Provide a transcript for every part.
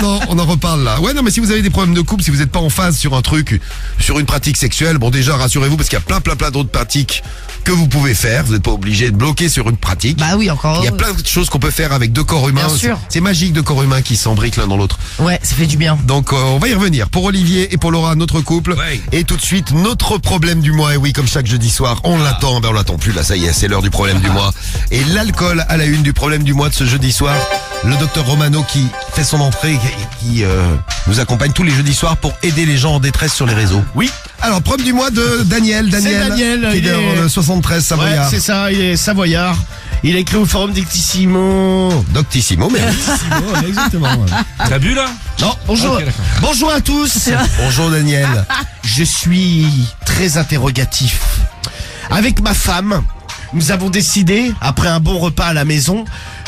Non, on en reparle là. Ouais, non, mais si vous avez des problèmes de couple, si vous n'êtes pas en phase sur un truc, sur une pratique sexuelle, bon déjà rassurez-vous parce qu'il y a plein d'autres pratiques que vous pouvez faire. Vous n'êtes pas obligé de bloquer sur une pratique. Bah oui, encore. Il y a plein de choses qu'on peut faire avec deux corps humains. Bien sûr. C'est magique, deux corps humains qui s'embriquent l'un dans l'autre. Ouais, ça fait du bien. Donc on va y revenir. Pour Olivier et pour Laura, notre couple. Ouais. Et tout de suite, notre problème du mois. Et oui, comme chaque jeudi soir, on l'attend. Ben on l'attend plus là, ça y est, c'est l'heure du problème du mois. Et l'alcool à la une du problème du mois de ce jeudi soir. Le docteur Romano qui fait son entrée, qui nous accompagne tous les jeudis soirs pour aider les gens en détresse sur les réseaux. Oui. Alors, problème du mois de Daniel. C'est Daniel, qui est il est- dans le 73 Savoyard. Ouais, c'est ça, il est savoyard. Il a écrit au forum Doctissimo. Doctissimo, mais Ouais, exactement. Ouais. T'as bu là? Non, bonjour. Ok, d'accord. Bonjour à tous. bonjour Daniel. Je suis très interrogatif. Avec ma femme, nous avons décidé, après un bon repas à la maison,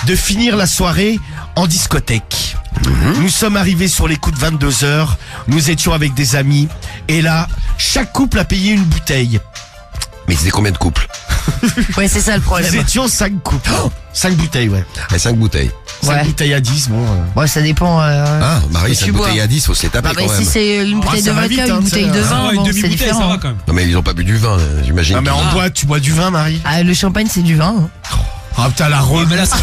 de finir la soirée en discothèque. Nous sommes arrivés sur les coups de 22h, nous étions avec des amis, et là, chaque couple a payé une bouteille. Mais c'était combien de couples? Ouais, c'est ça le Nous problème. étions 5 couples. 5 bouteilles, ouais. Et 5 bouteilles. 5 Ouais. bouteilles à 10, bon. Ouais, ça dépend. Ah, Marie, que 5 tu bois. bouteilles à 10, faut se les taper Bah, mais quand si même. c'est une bouteille ça de va vodka, vite, hein, une bouteille de c'est- vin, Ouais, bon, une c'est demi-bouteille, ça différent. va quand même. Non mais ils ont pas bu du vin, j'imagine. Non mais en boîte, tu bois du vin, Marie? Ah, le champagne, c'est du vin. hein. Ah putain, la rôle. Mais là, ça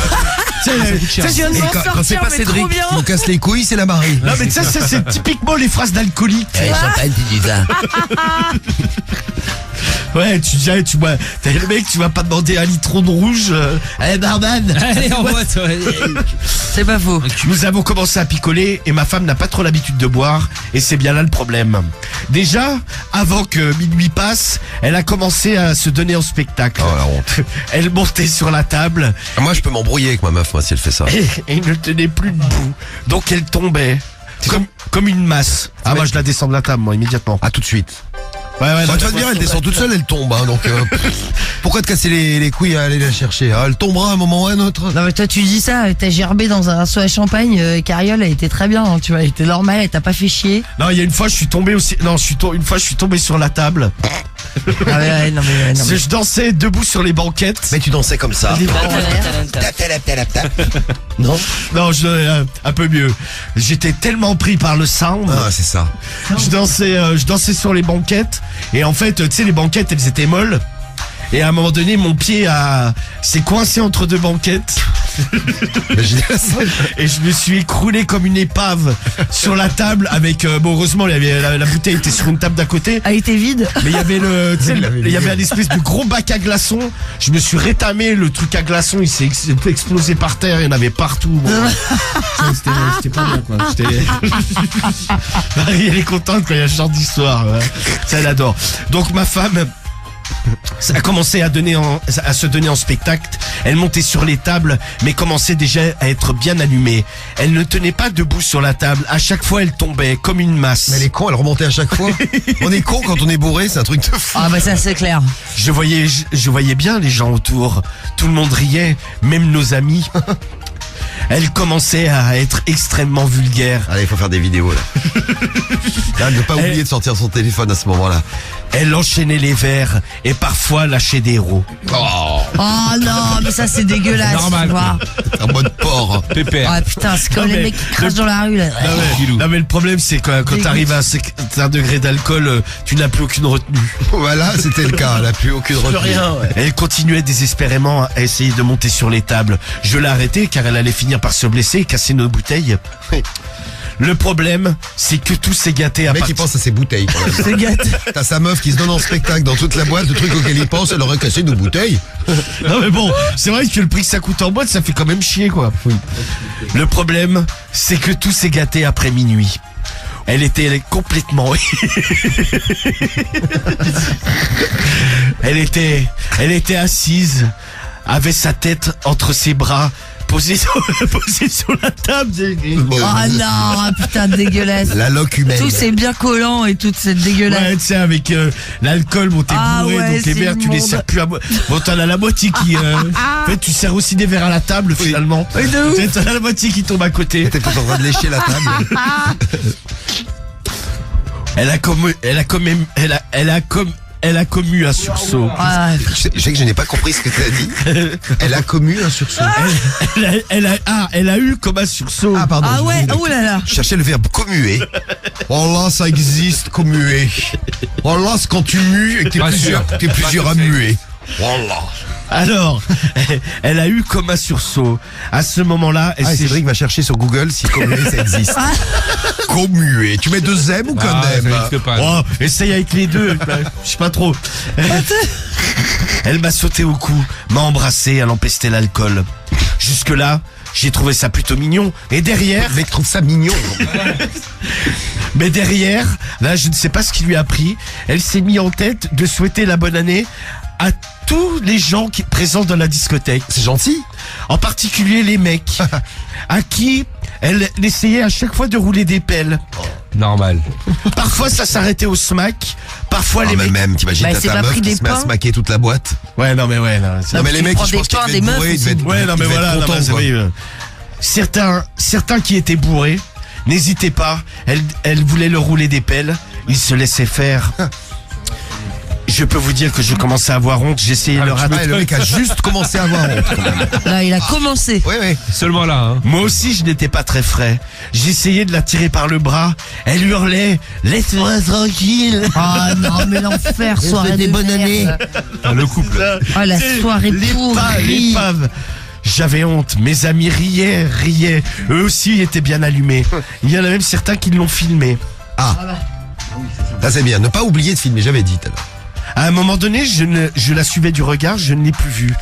Tu sais, coûte cher. tu sais, viens de Et m'en quand sortir, c'est pas mais Cédric trop bien. qui nous casse les couilles, c'est la Marie. non mais tu sais, c'est typiquement les phrases d'alcoolique. champagne, c'est du vin. Ouais, tu dis, tu vois, t'es le mec, tu vas pas demander un litron de rouge. Allez, barman. Allez, en boîte, ouais. C'est pas faux. Nous avons commencé à picoler et ma femme n'a pas trop l'habitude de boire et c'est bien là le problème. Déjà, avant que minuit passe, elle a commencé à se donner en spectacle. Oh la honte. Elle montait sur la table Moi je peux m'embrouiller avec ma meuf, moi si elle fait ça. et ne tenait plus debout. Donc elle tombait comme une masse. Ah moi je la descends de la table moi immédiatement. À tout de suite. Ouais, Bah, non, tu vas te dire, elle descend toute seule, elle tombe. Hein, donc pourquoi te casser les couilles à aller la chercher? Elle tombera à un moment ou à un autre. Non mais toi tu dis ça, t'as gerbé dans un seau à champagne, Carriole a été très bien, hein, tu vois, elle était normale, elle t'a pas fait chier. Non, il y a une fois je suis tombé aussi. Non, une fois je suis tombé sur la table. Ah ouais, non mais. Je dansais debout sur les banquettes. Mais tu dansais comme ça. Non. Non, un peu mieux. J'étais tellement pris par le sound. Ah c'est ça. Je dansais sur les banquettes. Et en fait, tu sais, les banquettes, elles étaient molles. Et à un moment donné, mon pied s'est coincé entre deux banquettes. Imaginez la scène. Et je me suis écroulé comme une épave sur la table avec, bon, heureusement, il y avait, la bouteille était sur une table d'à côté. Elle était vide. Mais il y avait il y avait un espèce de gros bac à glaçons. Je me suis rétamé, le truc à glaçons, il s'est explosé par terre, il y en avait partout. Bon. C'était pas bien, quoi. Marie, elle est contente quand il y a ce genre d'histoire. Ouais. Ça, elle adore. Donc, ma femme a commencé à se donner en spectacle. Elle montait sur les tables, mais commençait déjà à être bien allumée. Elle ne tenait pas debout sur la table. À chaque fois, elle tombait comme une masse. Mais elle est con, elle remontait à chaque fois. On est con quand on est bourré, c'est un truc de fou. Ah bah ça c'est clair. Je voyais bien les gens autour. Tout le monde riait, même nos amis. Elle commençait à être extrêmement vulgaire. Allez, il faut faire des vidéos là. Là, ne pas oublier de sortir son téléphone à ce moment-là. Elle enchaînait les verres et parfois lâchait des rots. Oh, Oh non, mais ça c'est dégueulasse, Normal. tu vois. en mode porc. Pépère. Ah putain, c'est comme Non, les mais mecs qui crachent dans la rue là. Non mais le problème c'est que quand t'arrives à un certain degré d'alcool, tu n'as plus aucune retenue. Voilà, c'était le cas, elle n'a plus aucune retenue. Elle continuait désespérément à essayer de monter sur les tables. Je l'ai arrêtée car elle allait finir par se blesser et casser nos bouteilles. Le problème, c'est que tout s'est gâté à Le mec il pense à ses bouteilles quand même. C'est gâté. T'as sa meuf qui se donne en spectacle dans toute la boîte, le truc auquel il pense, elle aurait cassé nos bouteilles. Non mais bon, c'est vrai que le prix que ça coûte en boîte, ça fait quand même chier quoi. Le problème, c'est que tout s'est gâté après minuit. Elle était complètement... elle était assise, avait sa tête entre ses bras, posée sur la table. Oh non, putain dégueulasse. La loque humaine. Tout c'est bien collant et toute cette dégueulasse. Ouais, tu sais, avec l'alcool, bon, t'es Ah bourré, ouais, donc les c'est verres, tu les immonde. sers plus à boire. Bon, t'en as la moitié qui... En fait, tu sers aussi des verres à la table, finalement. Oui, de ouf. Tu sais, t'en as la moitié qui tombe à côté. T'es peut-être en train de lécher la table. Elle a comme elle a commu un sursaut. Ah, Je sais que je n'ai pas compris ce que tu as dit. Elle a commu un sursaut. Elle a eu comme un sursaut. Ah, pardon. ah ouais, oh là là. Je cherchais le verbe commuer. Oh là, ça existe, commuer. Oh là, c'est quand tu mues et que t'es plusieurs à muer. Oh là. Alors, elle a eu comme un sursaut. À ce moment-là, elle Ah, et s'est... Cédric va chercher sur Google si commuer ça existe. Commuer. Tu mets 2 M ou qu'un Ah, ça M? n'existe pas. Oh, essaye avec les deux. Je sais pas trop. Elle m'a sauté au cou, m'a embrassé, elle empestait l'alcool. Jusque-là, j'ai trouvé ça plutôt mignon. Et derrière, Le mec trouve ça mignon. mais derrière, là, je ne sais pas ce qui lui a pris. Elle s'est mis en tête de souhaiter la bonne année à tous les gens présents dans la discothèque. C'est gentil. En particulier les mecs, à qui elle essayait à chaque fois de rouler des pelles. Normal. Parfois, ça s'arrêtait au smack. Parfois, Ah, les mais mecs... même, t'imagines, Bah, t'as c'est ta pas meuf pris qui des se met à pains. smaquer toute la boîte. Ouais, non, mais ouais, non, Non, mais les tu mecs, prends je des pense qu'ils pains, devaient des être meufs bourrés, ils devaient aussi. être, Ouais, non, mais ils devaient voilà, être non, contents, mais c'est quoi. vrai, certains qui étaient bourrés, n'hésitez pas, elle voulait leur rouler des pelles, ils se laissaient faire. Je peux vous dire que je commençais à avoir honte, j'essayais leur Ah, le mec a juste commencé à avoir honte, quand même. Là, il a commencé. Ouais, ouais. Seulement là, hein. Moi aussi, je n'étais pas très frais. J'essayais de la tirer par le bras. Elle hurlait « Laisse-moi tranquille !» Ah non, mais l'enfer, soirée des de bonnes merde. années. Ah, le couple. Ah, la soirée pourrie. L'épave. J'avais honte. Mes amis riaient. Eux aussi étaient bien allumés. Il y en a même certains qui l'ont filmé. Ça, c'est bien. Ne pas oublier de filmer, j'avais dit tout à l'heure. À un moment donné, je la suivais du regard, je ne l'ai plus vue.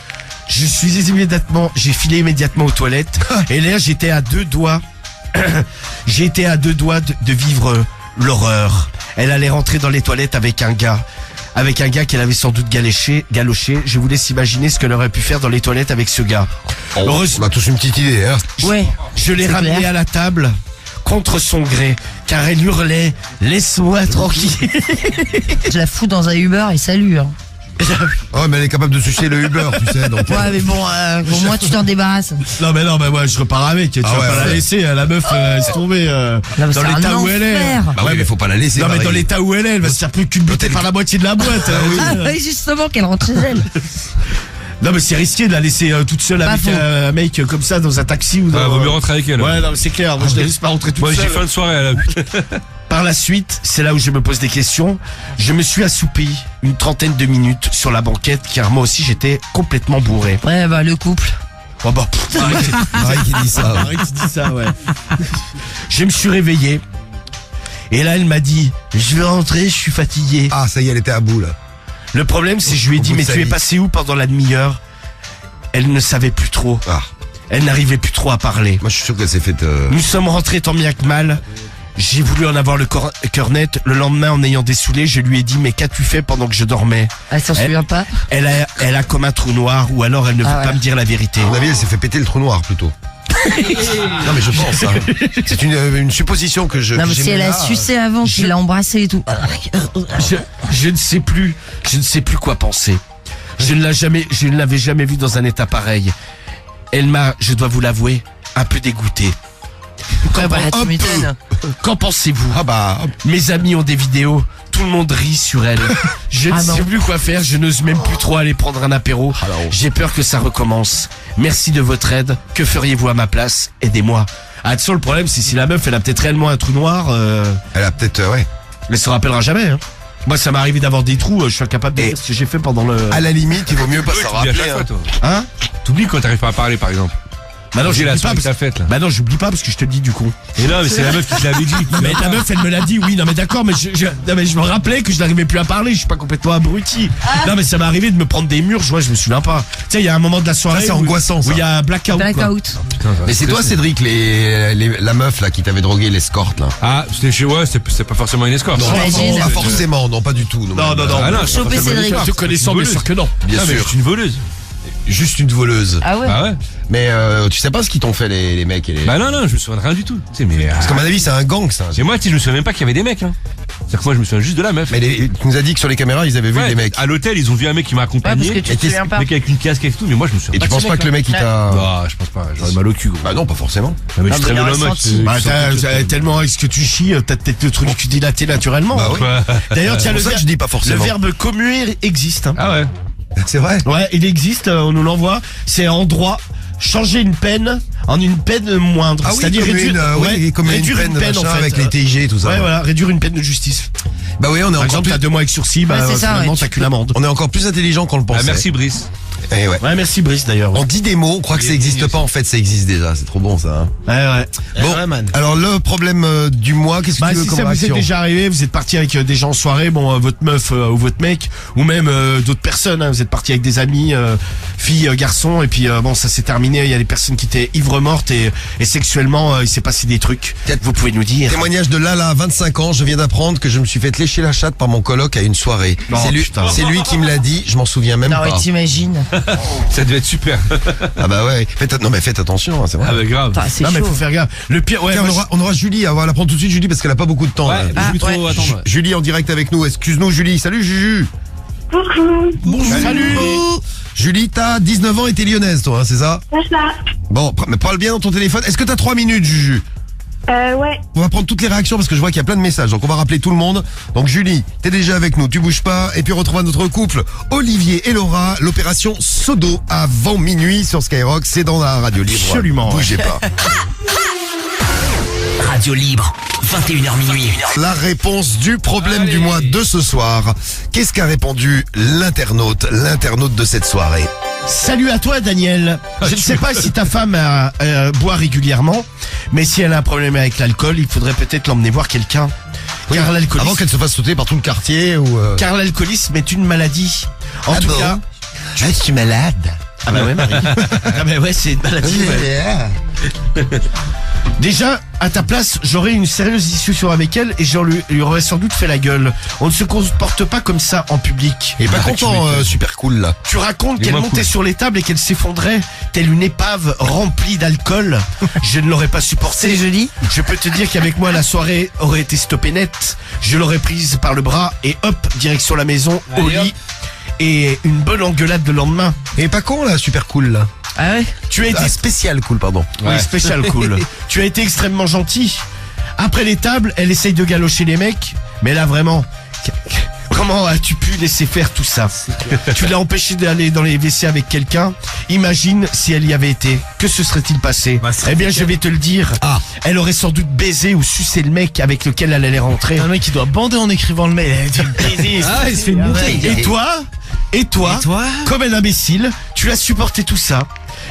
J'ai filé immédiatement aux toilettes. Et là, j'étais à 2 doigts. J'ai été à 2 doigts de vivre l'horreur. Elle allait rentrer dans les toilettes avec un gars qu'elle avait sans doute galoché. Je vous laisse imaginer ce qu'elle aurait pu faire dans les toilettes avec ce gars. On a tous une petite idée, hein. Ouais. Je l'ai C'est ramené clair. à la table contre son gré, car elle hurlait « Laisse-moi tranquille !» Je la fous dans un Uber et salut. Hein. Oh, mais elle est capable de sucer le Uber, tu sais, donc. Ouais, mais bon, au moins tu t'en débarrasses. Non mais moi je repars avec, tu vas ouais, pas la ouais. laisser, la meuf laisse tomber Non, mais dans c'est l'état un où elle est. enfer. Bah oui, mais faut pas la laisser. Non mais pareil. dans l'état où elle va se faire plus culbuter par la moitié de la boîte. Ah oui, justement, qu'elle rentre chez elle. Non mais c'est risqué de la laisser toute seule Pas avec faux. un mec comme ça dans un taxi ou dans... Ah, vaut mieux rentrer avec elle. Ouais non mais c'est clair, moi je la laisse pas rentrer toute Moi, j'ai seule. fin de soirée, là. Par la suite, c'est là où je me pose des questions. Je me suis assoupi une 30aine de minutes sur la banquette car moi aussi j'étais complètement bourré. Ouais, bah, le couple. Oh bah, Pareil qui dit ça. arrête, tu dis ça, ouais. Je me suis réveillé. Et là, elle m'a dit, je vais rentrer, je suis fatigué. Ah, ça y est, elle était à bout, là. Le problème, c'est que je lui ai Au dit, bout de mais sa tu es vie. passé où pendant la demi-heure? Elle ne savait plus trop. Ah, Elle n'arrivait plus trop à parler. moi, je suis sûr qu'elle s'est faite, Nous sommes rentrés tant bien que mal. J'ai voulu en avoir le cœur net. Le lendemain, en ayant dessoulé, je lui ai dit, mais qu'as-tu fait pendant que je dormais? Elle s'en souvient pas. Elle a comme un trou noir, ou alors elle ne veut Ah, pas ouais. me dire la vérité. à mon avis, elle s'est fait péter le trou noir, plutôt. Non, mais je pense, hein. C'est une supposition que Non, mais si elle a là, sucé avant, qu'il l'a embrassé et tout. Je ne sais plus quoi penser. Je ne l'avais jamais vue dans un état pareil. Elle m'a, je dois vous l'avouer, un peu dégoûté. Ouais, bah, tu m'étonnes. Qu'en pensez-vous? Ah bah, Mes amis ont des vidéos, tout le monde rit sur elle. Je ne Ah non. sais plus quoi faire, je n'ose même plus trop aller prendre un apéro. J'ai peur que ça recommence. Merci de votre aide. Que feriez-vous à ma place? Aidez-moi. Ah, de toute façon, le problème, c'est si la meuf, elle a peut-être réellement un trou noir, elle a peut-être, ouais. elle se rappellera jamais. Hein. Moi, ça m'est arrivé d'avoir des trous, je suis incapable de Et- dire ce que j'ai fait pendant le... À la limite, il vaut mieux pas Oui, s'en tu dis à rappeler, chaque fois, hein. toi. Hein? T'oublies quand t'arrives pas à parler, par exemple. Bah non, J'ai la j'oublie pas soirée que parce t'as faite, là. Bah non, j'oublie pas parce que je te le dis du coup. Et non, mais c'est la meuf qui te l'avait dit. Mais la meuf, elle me l'a dit, oui, non mais d'accord, mais non, mais je me rappelais que je n'arrivais plus à parler, je suis pas complètement abruti. Non mais ça m'est arrivé de me prendre des murs, je me souviens pas. Tu sais, il y a un moment de la soirée Ça, c'est où- angoissant, ça. où il y a un blackout. quoi. Blackout. Mais c'est toi, Cédric, la meuf, là, qui t'avait drogué l'escorte, là. Ah, c'était chez moi, c'est pas forcément une escorte. Non, J'imagine. pas forcément, non, pas du tout. Non, non, non. Ah non, c'est Choper pas forcément une Cédric. escorte. Te connaissant, bien Voleuse. sûr que non. Bien Ah, mais sûr. c'est une voleuse. Juste une voleuse. Ah ouais. Bah ouais. Mais tu sais pas ce qu'ils t'ont fait, les mecs et les... Bah non, je me souviens de rien du tout. Tu sais, mais. Parce qu'à mon avis, c'est un gang, ça. Et moi, tu sais, je me souviens même pas qu'il y avait des mecs, là. C'est-à-dire que moi, je me souviens juste de la meuf. Mais tu nous as dit que sur les caméras, ils avaient vu Ouais, des mecs. à l'hôtel, ils ont vu un mec qui m'a accompagné. Ouais, parce que tu te souviens pas. Mec avec une casquette et tout, mais moi, je me souviens Et pas tu de penses ce pas que le mec il t'a... Non, je pense pas. J'aurais mal au cul, gros. Bah non, pas forcément. Ah, mais je Non, suis très mais il a bonhomme, ressenti. Bah, tellement est-ce que tu chies, t'as peut-être le truc tu dilaté naturellement. Bah oui. D'ailleurs, tiens, C'est pour ça que je dis pas le forcément. verbe commuer existe. Hein. Ah ouais. C'est vrai. Ouais, il existe, on nous l'envoie. C'est en droit. Changer une peine en une peine moindre. Ah oui, c'est-à-dire comme réduire, comme réduire une peine en fait. avec les TIG et tout ça. Ouais, voilà, réduire une peine de justice. Bah oui, on est Par encore exemple, plus... t'as 2 mois avec sursis, bah Ouais, c'est ça, finalement ouais, t'as tu qu'une amende. On est encore plus intelligent qu'on le pensait. Ah, merci, Brice. Eh ouais. Ouais, merci Brice d'ailleurs. On dit des mots, on croit que ça existe pas, en fait ça existe déjà, c'est trop bon ça. Hein. Ouais. Bon, alors le problème du mois, qu'est-ce que Bah tu veux si comme ça vous est réaction? déjà arrivé, vous êtes parti avec des gens en soirée, bon votre meuf ou votre mec, ou même d'autres personnes, hein, vous êtes parti avec des amis, filles, garçons, et puis bon ça s'est terminé, il y a des personnes qui étaient ivres mortes et sexuellement il s'est passé des trucs. Vous pouvez nous dire. Témoignage de Lala, 25 ans, je viens d'apprendre que je me suis fait lécher la chatte par mon coloc à une soirée. Non, putain. C'est lui qui me l'a dit, je m'en souviens même Non, pas. ouais, t'imagines. Ça devait être super. Ah bah ouais, non mais faites attention, hein, c'est vrai. Ah bah grave. Putain, c'est Non mais chaud. faut faire gaffe. Le pire, ouais. Tiens, moi, on aura Julie, on va la prendre tout de suite Julie parce qu'elle a pas beaucoup de temps. là. Ouais, Ah, plus trop ouais. attendre. Julie en direct avec nous, excuse-nous Julie, salut Juju. Coucou, Salut. Julie, t'as 19 ans et t'es lyonnaise toi, hein, c'est ça? c'est ça. Bon, mais parle bien dans ton téléphone, est-ce que t'as 3 minutes Juju? Ouais, On va prendre toutes les réactions parce que je vois qu'il y a plein de messages. Donc on va rappeler tout le monde. Donc Julie, t'es déjà avec nous, tu bouges pas. Et puis on retrouve notre couple Olivier et Laura. L'opération Sodo avant minuit sur Skyrock. C'est dans la radio libre. Absolument, Bougez pas. Radio libre, 21h minuit. La réponse du problème du mois de ce soir. Qu'est-ce qu'a répondu l'internaute de cette soirée? Salut à toi Daniel. Je ne sais pas si ta femme boit régulièrement, mais si elle a un problème avec l'alcool, il faudrait peut-être l'emmener voir quelqu'un. Oui, Car avant l'alcoolisme, qu'elle se fasse sauter par tout le quartier ou... car l'alcoolisme est une maladie. En Ah tout bon cas. Je suis malade. Ah bah ouais Marie. Ah bah ouais c'est une maladie. Ouais. Déjà, à ta place, j'aurais une sérieuse discussion avec elle et je lui aurais sans doute fait la gueule. On ne se comporte pas comme ça en public. Et pas Ah, content, super cool là. Tu racontes Il est qu'elle moins montait cool. sur les tables et qu'elle s'effondrait telle une épave remplie d'alcool. Je ne l'aurais pas supporté. C'est joli. Je peux te dire qu'avec moi, la soirée aurait été stoppée net. Je l'aurais prise par le bras et hop, direction la maison, au Allez, lit. Et une bonne engueulade le lendemain. Et pas con là, super cool là. Ah ouais. Tu as été Ah, spécial cool, pardon. Oui, Ouais. spécial cool. Tu as été extrêmement gentil. Après les tables, elle essaye de galocher les mecs. Mais là, vraiment, comment as-tu pu laisser faire tout ça? Tu l'as empêché d'aller dans les WC avec quelqu'un. Imagine si elle y avait été. Que se serait-il passé? Eh bien, je vais te le dire. Ah. Elle aurait sans doute baisé ou sucé le mec avec lequel elle allait rentrer. Un mec qui doit bander en écrivant le mail. Ah, il se fait monter. Et toi, comme un imbécile, tu as supporté tout ça.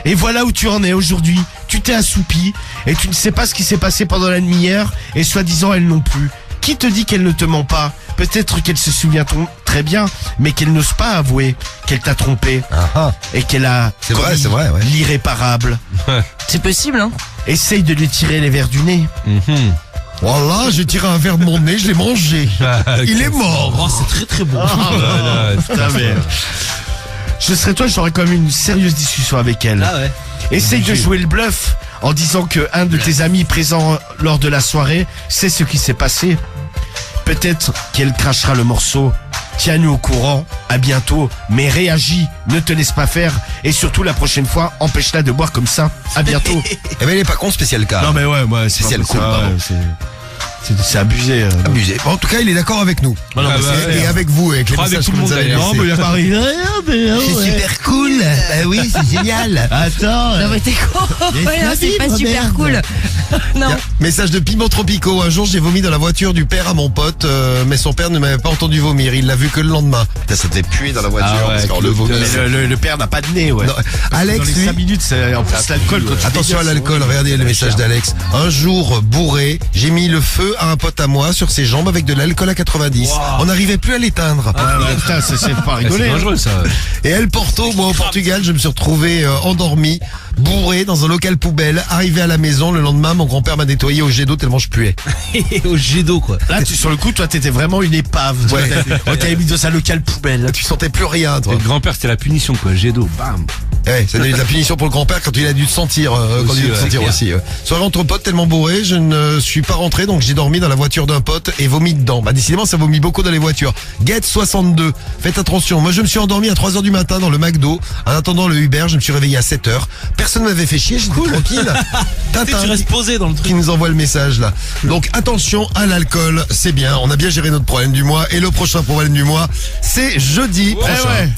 Et voilà où tu en es aujourd'hui. Tu t'es assoupi et tu ne sais pas ce qui s'est passé pendant la demi-heure et soi-disant elle non plus. Qui te dit qu'elle ne te ment pas? Peut-être qu'elle se souvient très bien, mais qu'elle n'ose pas avouer qu'elle t'a trompé Ah, ah. et qu'elle a C'est vrai, commis c'est vrai, ouais. l'irréparable. C'est possible, hein. Essaye de lui tirer les verres du nez. Voilà, j'ai tiré un verre de mon nez, je l'ai mangé. Il est mort. Oh, c'est très très beau. Putain, mais... Je serais toi, j'aurais quand même une sérieuse discussion avec elle. Ah ouais. Essaye de jouer le bluff en disant que un de tes amis présents lors de la soirée sait ce qui s'est passé. Peut-être qu'elle crachera le morceau. Tiens-nous au courant. À bientôt. Mais réagis. Ne te laisse pas faire. Et surtout, la prochaine fois, empêche-la de boire comme ça. À bientôt. Eh ben, il est pas con, spécial cas. Non, mais ouais, moi, c'est Spécial pas cool, ça, pardon. c'est abusé. Abusé. Bon, en tout cas, il est d'accord avec nous. Ah bah, Et avec vous, avec les crois avec messages tout que le vous monde, avez d'ailleurs. laissés. il a pas rien. C'est super cool. Bah oui, c'est génial. Attends. Non mais t'es con. Ouais, non, c'est pas super cool. Non. Message de Piment Tropicaux. Un jour, j'ai vomi dans la voiture du père à mon pote, mais son père ne m'avait pas entendu vomir. Il l'a vu que le lendemain. Putain, ça devait puer dans la voiture. Ah ouais, parce qu'on le vomi. Mais le père n'a pas de nez, ouais. Non, Alex, Dans les lui, 5 minutes, c'est en plus l'alcool. quand tu attention à dégustes, l'alcool, regardez le message d'Alex. Un jour, bourré, j'ai mis le feu à un pote à moi sur ses jambes avec de l'alcool à 90. On n'arrivait plus à l'éteindre. Ouais, ouais, putain, c'est pas Ah, c'est rigoler. hein. dangereux ça. Et El Porto, moi au Portugal, je me suis retrouvé endormi, bourré dans un local poubelle. Arrivé à la maison, le lendemain, mon grand-père m'a nettoyé au jet d'eau tellement je puais. Au jet d'eau quoi. Là, sur le coup, toi, t'étais vraiment une épave. Ouais. On t'avait mis dans un local poubelle. Tu sentais plus rien, toi. Et le grand-père, c'était la punition quoi. Jet d'eau, bam. Ouais, ça a eu de la punition pour le grand-père quand il a dû sentir, aussi. Soirée entre potes tellement bourré, je ne suis pas rentré, donc j'ai dormi dans la voiture d'un pote et vomi dedans. Bah, décidément, ça vomit beaucoup dans les voitures. Get 62. Faites attention. Moi, je me suis endormi à 3h du matin dans le McDo. En attendant le Uber, je me suis réveillé à 7h. Personne m'avait fait chier, j'étais tranquille. Tintin, Tu restes posé dans le truc. qui nous envoie le message là. Donc attention à l'alcool, c'est bien. On a bien géré notre problème du mois et le prochain problème du mois, c'est jeudi prochain. ouais.